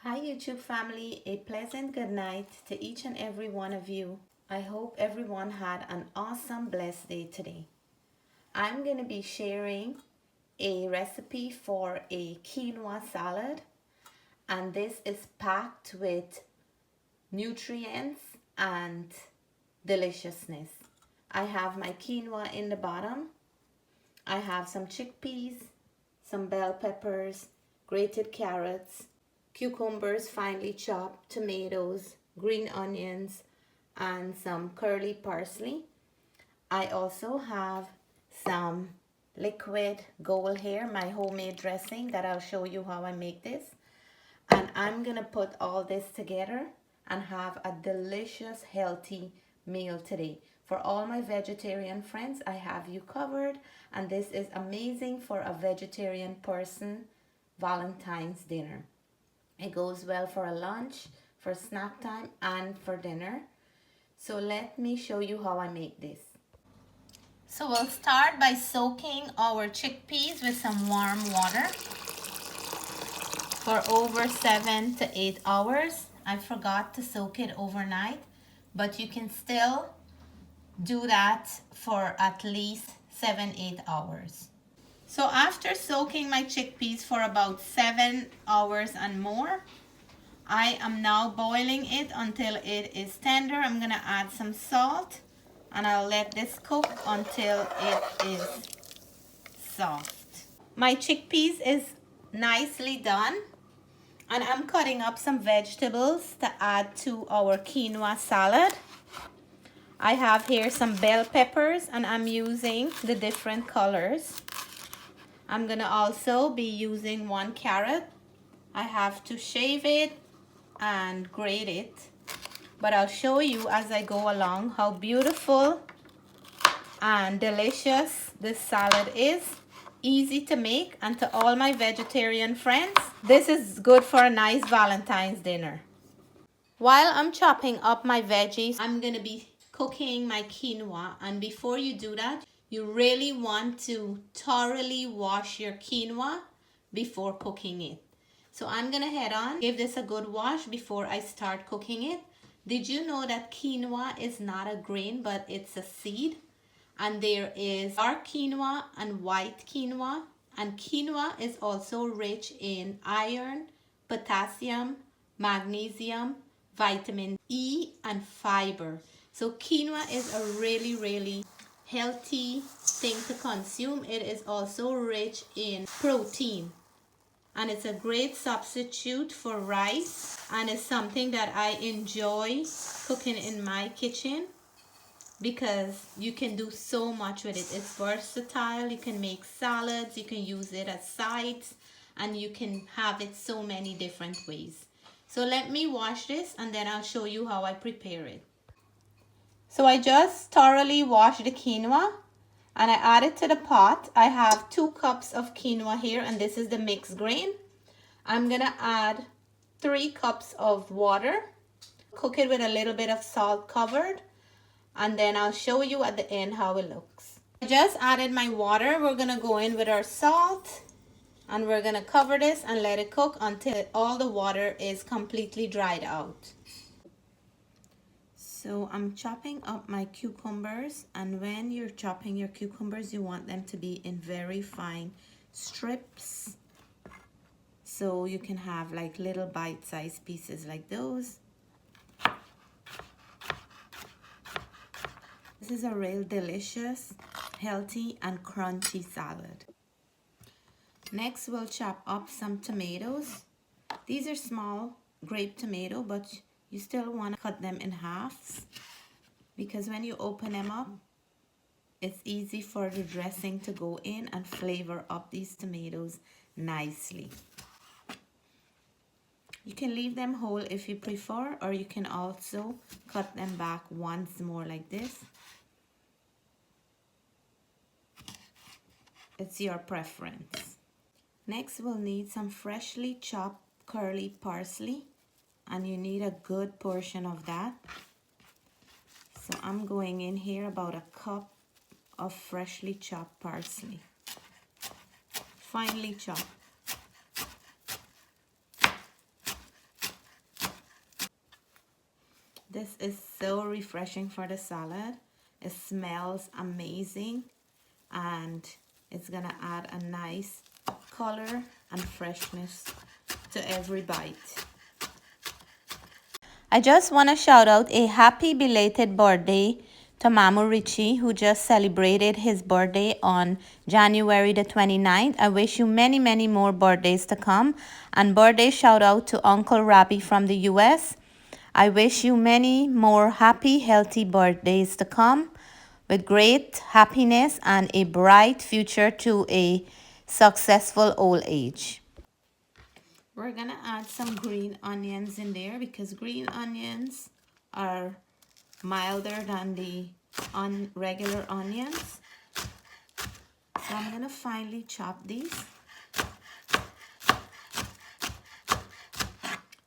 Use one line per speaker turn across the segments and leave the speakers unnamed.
Hi YouTube family, a pleasant good night to each and every one of you. I hope everyone had an awesome blessed day today. I'm going to be sharing a recipe for a quinoa salad, and this is packed with nutrients and deliciousness. I have my quinoa in the bottom. I have some chickpeas, some bell peppers, grated carrots, cucumbers finely chopped, tomatoes, green onions, and some curly parsley. I also have some liquid gold hair, my homemade dressing that I'll show you how I make this. And I'm gonna put all this together and have a delicious, healthy meal today. For all my vegetarian friends, I have you covered, and this is amazing for a vegetarian person Valentine's dinner. It goes well for a lunch, for snack time, and for dinner. So let me show you how I make this. So we'll start by soaking our chickpeas with some warm water for over 7 to 8 hours. I forgot to soak it overnight, but you can still do that for at least 7-8 hours. So after soaking my chickpeas for about 7 hours and more, I am now boiling it until it is tender. I'm gonna add some salt and I'll let this cook until it is soft. My chickpeas is nicely done, and I'm cutting up some vegetables to add to our quinoa salad. I have here some bell peppers and I'm using the different colors. I'm gonna also be using 1 carrot. I have to shave it and grate it, but I'll show you as I go along how beautiful and delicious this salad is. Easy to make, and to all my vegetarian friends, this is good for a nice Valentine's dinner. While I'm chopping up my veggies, I'm gonna be cooking my quinoa, and before you do that, you really want to thoroughly wash your quinoa before cooking it. So I'm gonna head on, give this a good wash before I start cooking it. Did you know that quinoa is not a grain, but it's a seed? And there is dark quinoa and white quinoa. And quinoa is also rich in iron, potassium, magnesium, vitamin E, and fiber. So quinoa is a really healthy thing to consume. It is also rich in protein, and it's a great substitute for rice, and it's something that I enjoy cooking in my kitchen because you can do so much with it. It's versatile. You can make salads, you can use it as sides, and you can have it so many different ways. So let me wash this and then I'll show you how I prepare it. So I just thoroughly washed the quinoa and I add it to the pot. I have 2 cups of quinoa here, and this is the mixed grain. I'm gonna add 3 cups of water. Cook it with a little bit of salt covered, and then I'll show you at the end how it looks. I just added my water. We're gonna go in with our salt and we're gonna cover this and let it cook until all the water is completely dried out. So I'm chopping up my cucumbers, and when you're chopping your cucumbers, you want them to be in very fine strips, so you can have like little bite-sized pieces like those. This is a real delicious, healthy, and crunchy salad. Next, we'll chop up some tomatoes. These are small grape tomato, but you still want to cut them in halves because when you open them up, it's easy for the dressing to go in and flavor up these tomatoes nicely. You can leave them whole if you prefer, or you can also cut them back once more like this. It's your preference. Next, we'll need some freshly chopped curly parsley, and you need a good portion of that. So I'm going in here about a cup of freshly chopped parsley, finely chopped. This is so refreshing for the salad. It smells amazing and it's gonna add a nice color and freshness to every bite. I just want to shout out a happy belated birthday to Mamu Richie, who just celebrated his birthday on January the 29th. I wish you many, many more birthdays to come. And birthday shout out to Uncle Rabbi from the US. I wish you many more happy, healthy birthdays to come with great happiness and a bright future to a successful old age. We're gonna add some green onions in there because green onions are milder than the regular onions. So I'm gonna finely chop these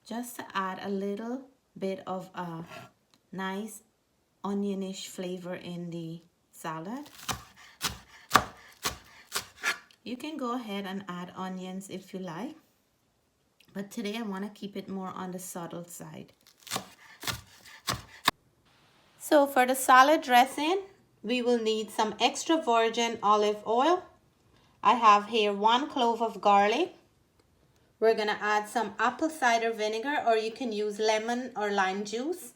just to add a little bit of a nice onionish flavor in the salad. You can go ahead and add onions if you like, but today I want to keep it more on the subtle side. So for the salad dressing, we will need some extra virgin olive oil. I have here 1 clove of garlic. We're going to add some apple cider vinegar, or you can use lemon or lime juice.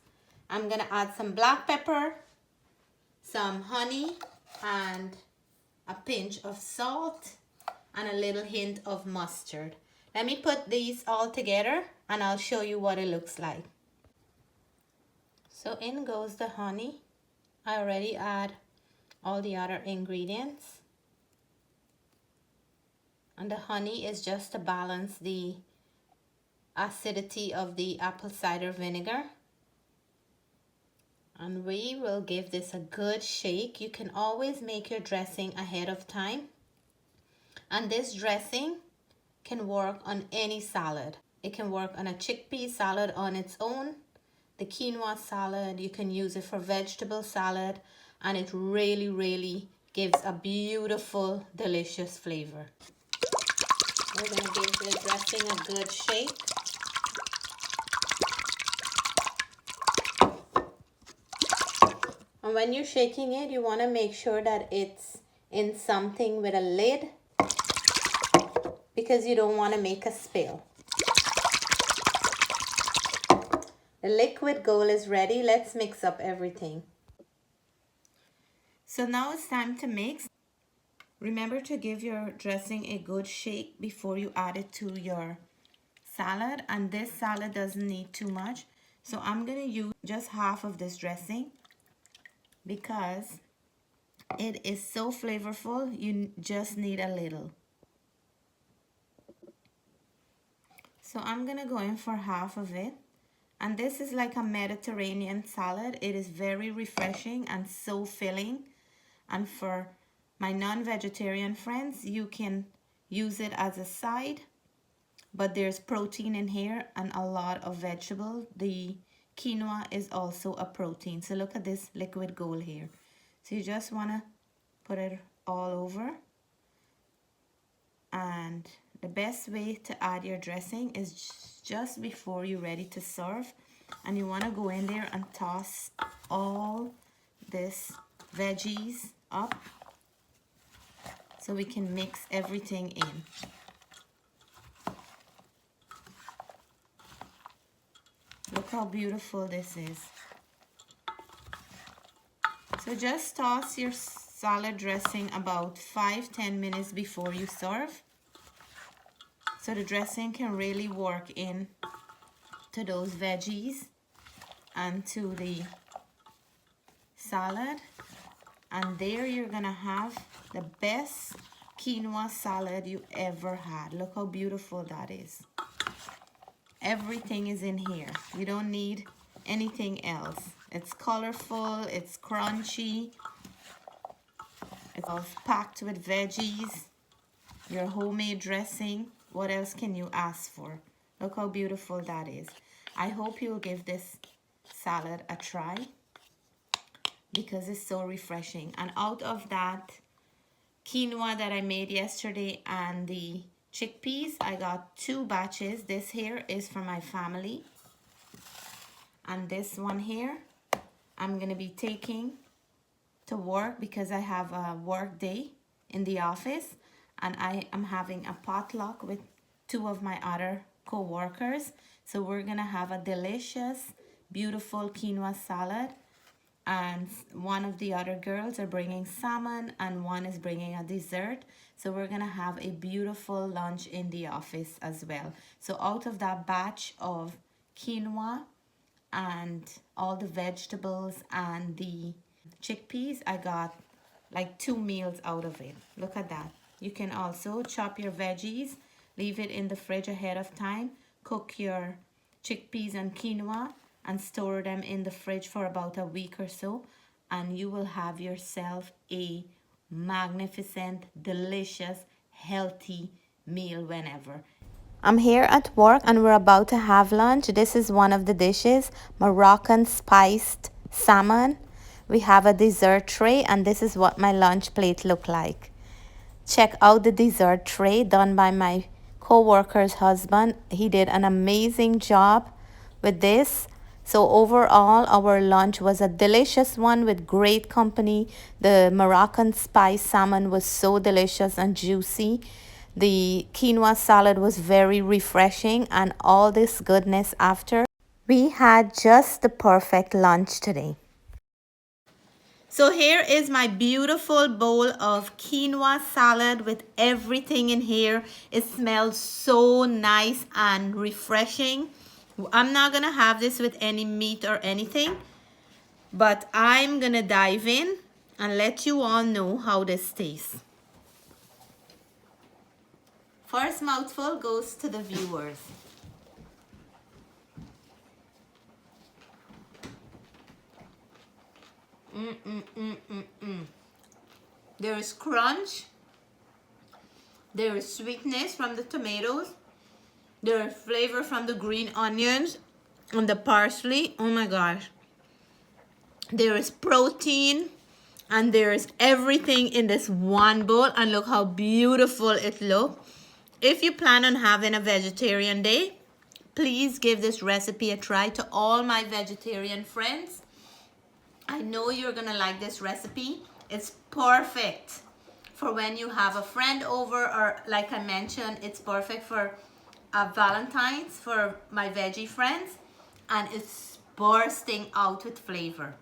I'm going to add some black pepper, some honey, and a pinch of salt, and a little hint of mustard. Let me put these all together and I'll show you what it looks like. So in goes the honey. I already add all the other ingredients. And the honey is just to balance the acidity of the apple cider vinegar. And we will give this a good shake. You can always make your dressing ahead of time. And this dressing can work on any salad. It can work on a chickpea salad on its own, the quinoa salad, you can use it for vegetable salad, and it really, really gives a beautiful, delicious flavor. We're going to give the dressing a good shake. And when you're shaking it, you want to make sure that it's in something with a lid, because you don't want to make a spill. The liquid gold is ready. Let's mix up everything. So now it's time to mix. Remember to give your dressing a good shake before you add it to your salad. And this salad doesn't need too much. So I'm going to use just half of this dressing because it is so flavorful. You just need a little. So I'm going to go in for half of it. And this is like a Mediterranean salad. It is very refreshing and so filling. And for my non-vegetarian friends, you can use it as a side. But there's protein in here and a lot of vegetable. The quinoa is also a protein. So look at this liquid gold here. So you just want to put it all over. And the best way to add your dressing is just before you're ready to serve, and you want to go in there and toss all this veggies up so we can mix everything in. Look how beautiful this is. So just toss your salad dressing about 5-10 minutes before you serve, so the dressing can really work in to those veggies and to the salad. And there you're gonna have the best quinoa salad you ever had. Look how beautiful that is. Everything is in here. You don't need anything else. It's colorful, it's crunchy, it's all packed with veggies, your homemade dressing. What else can you ask for? Look how beautiful that is. I hope you'll give this salad a try because it's so refreshing. And out of that quinoa that I made yesterday and the chickpeas, I got 2 batches. This here is for my family. And this one here, I'm gonna be taking to work because I have a work day in the office, and I am having a potluck with two of my other co-workers. So we're gonna have a delicious, beautiful quinoa salad, and one of the other girls are bringing salmon and one is bringing a dessert. So we're gonna have a beautiful lunch in the office as well. So out of that batch of quinoa and all the vegetables and the chickpeas, I got like 2 meals out of it. Look at that. You can also chop your veggies, leave it in the fridge ahead of time, cook your chickpeas and quinoa and store them in the fridge for about a week or so, and you will have yourself a magnificent, delicious, healthy meal whenever. I'm here at work and we're about to have lunch. This is one of the dishes, Moroccan spiced salmon. We have a dessert tray and this is what my lunch plate look like. Check out the dessert tray done by my co-worker's husband. He did an amazing job with this. So overall, our lunch was a delicious one with great company. The Moroccan spice salmon was so delicious and juicy. The quinoa salad was very refreshing, and all this goodness after. We had just the perfect lunch today. So here is my beautiful bowl of quinoa salad with everything in here. It smells so nice and refreshing. I'm not gonna have this with any meat or anything, but I'm gonna dive in and let you all know how this tastes. First mouthful goes to the viewers. There is crunch, there is sweetness from the tomatoes, there is flavor from the green onions and the parsley. Oh my gosh. There is protein and there is everything in this one bowl, and look how beautiful it looks. If you plan on having a vegetarian day, please give this recipe a try. To all my vegetarian friends, I know you're gonna like this recipe. It's perfect for when you have a friend over, or like I mentioned, it's perfect for Valentine's for my veggie friends, and it's bursting out with flavor.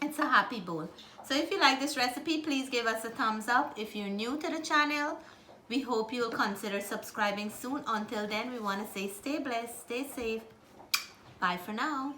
It's a happy bowl. So if you like this recipe, please give us a thumbs up. If you're new to the channel, we hope you'll consider subscribing soon. Until then, we want to say stay blessed, stay safe. Bye for now.